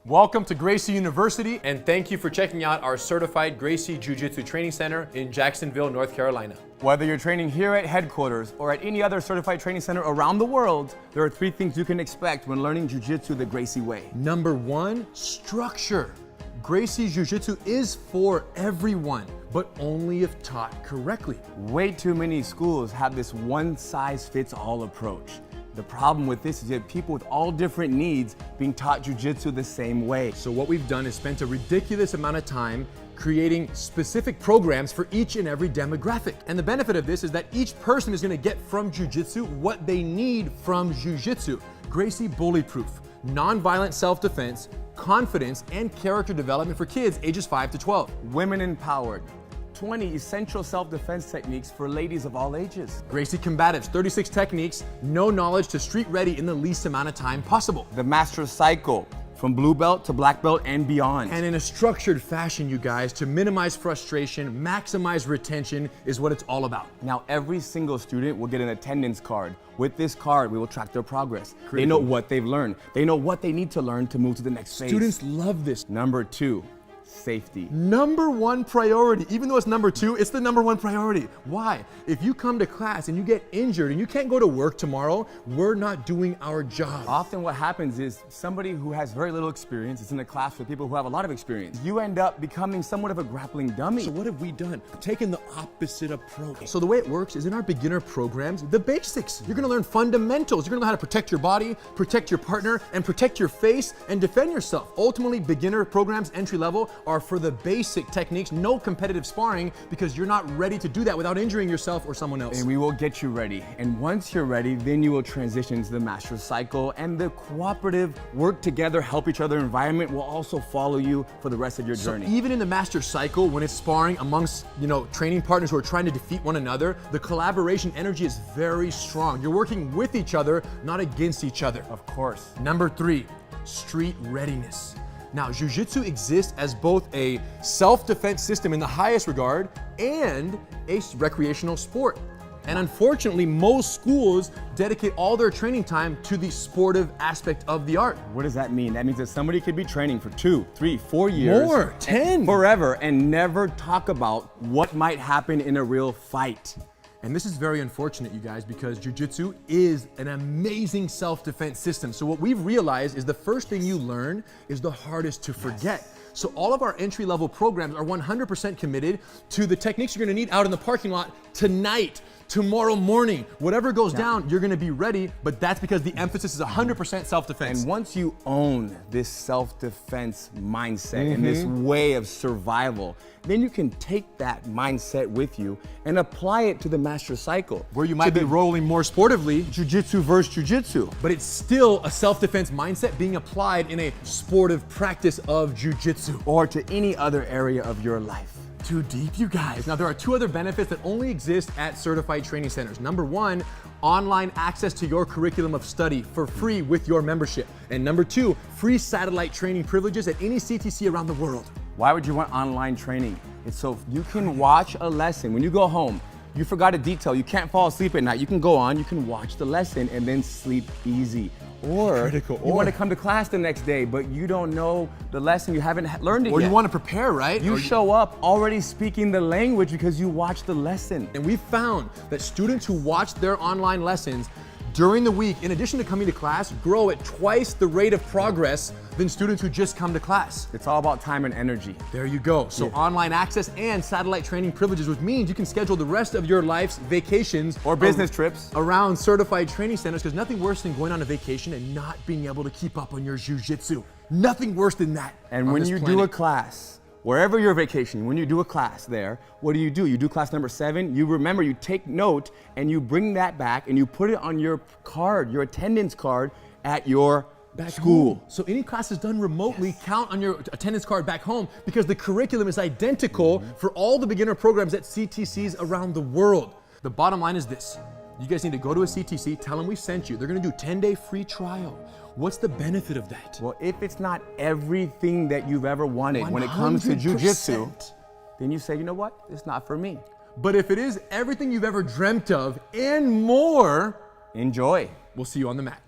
Welcome to Gracie University, and thank you for checking out our certified Gracie Jiu Jitsu Training Center in Jacksonville, North Carolina. Whether you're training here at headquarters or at any other certified training center around the world, there are 3 things you can expect when learning Jiu Jitsu the Gracie way. Number 1, structure. Gracie Jiu Jitsu is for everyone, but only if taught correctly. Way too many schools have this one-size-fits-all approach. The problem with this is that people with all different needs being taught Jiu Jitsu the same way. So what we've done is spent a ridiculous amount of time creating specific programs for each and every demographic. And the benefit of this is that each person is gonna get from Jiu Jitsu what they need from Jiu Jitsu. Gracie Bullyproof, non-violent self-defense, confidence, and character development for kids ages 5 to 12. Women empowered. 20 essential self-defense techniques for ladies of all ages. Gracie Combatives, 36 techniques, no knowledge to street ready in the least amount of time possible. The Master Cycle, from blue belt to black belt and beyond. And in a structured fashion, you guys, to minimize frustration, maximize retention is what it's all about. Now, every single student will get an attendance card. With this card, we will track their progress. Critical. They know what they've learned. They know what they need to learn to move to the next phase. Students love this. Number 2, safety. Number 1 priority. Even though it's number 2, it's the number 1 priority. Why? If you come to class and you get injured and you can't go to work tomorrow, we're not doing our job. Often what happens is somebody who has very little experience is in a class with people who have a lot of experience. You end up becoming somewhat of a grappling dummy. So what have we done? Taken the opposite approach. So the way it works is in our beginner programs, the basics. You're gonna learn fundamentals. You're gonna know how to protect your body, protect your partner, and protect your face, and defend yourself. Ultimately, beginner programs, entry level, are for the basic techniques, no competitive sparring, because you're not ready to do that without injuring yourself or someone else. And we will get you ready. And once you're ready, then you will transition into the Master Cycle, and the cooperative, work together, help each other environment will also follow you for the rest of your journey. So even in the Master Cycle, when it's sparring amongst, training partners who are trying to defeat one another, the collaboration energy is very strong. You're working with each other, not against each other. Of course. Number 3, street readiness. Now, Jiu Jitsu exists as both a self-defense system in the highest regard and a recreational sport. And unfortunately, most schools dedicate all their training time to the sportive aspect of the art. What does that mean? That means that somebody could be training for 2, 3, 4 years. More, 10. Forever, and never talk about what might happen in a real fight. And this is very unfortunate, you guys, because Jiu Jitsu is an amazing self-defense system. So what we've realized is the first thing you learn is the hardest to forget. Yes. So all of our entry-level programs are 100% committed to the techniques you're gonna need out in the parking lot tonight, tomorrow morning. Whatever goes down, you're gonna be ready, but that's because the emphasis is 100% self-defense. And once you own this self-defense mindset and this way of survival, then you can take that mindset with you and apply it to the Master Cycle. Where you might be rolling more sportively. Jiu-Jitsu versus Jiu-Jitsu. But it's still a self-defense mindset being applied in a sportive practice of Jiu-Jitsu. Or to any other area of your life. Too deep, you guys. Now, there are 2 other benefits that only exist at certified training centers. Number 1, online access to your curriculum of study for free with your membership. And number 2, free satellite training privileges at any CTC around the world. Why would you want online training? It's so you can watch a lesson. When you go home, you forgot a detail, you can't fall asleep at night, you can go on, you can watch the lesson and then sleep easy. Or you want to come to class the next day, but you don't know the lesson, you haven't learned it yet. Or you want to prepare, right? You show up already speaking the language because you watched the lesson. And we found that students who watch their online lessons during the week, in addition to coming to class, grow at twice the rate of progress than students who just come to class. It's all about time and energy. There you go. So online access and satellite training privileges, which means you can schedule the rest of your life's vacations or business trips around certified training centers, because nothing worse than going on a vacation and not being able to keep up on your Jiu-Jitsu. Nothing worse than that. And when you do a class, wherever you're vacationing, when you do a class there, what do? You do class number 7, you remember, you take note, and you bring that back and you put it on your card, your attendance card at your school. Home. So any classes done remotely count on your attendance card back home, because the curriculum is identical for all the beginner programs at CTCs around the world. The bottom line is this. You guys need to go to a CTC, tell them we sent you. They're gonna do a 10-day free trial. What's the benefit of that? Well, if it's not everything that you've ever wanted when it comes to Jiu Jitsu, then you say, you know what, it's not for me. But if it is everything you've ever dreamt of and more, enjoy. We'll see you on the mat.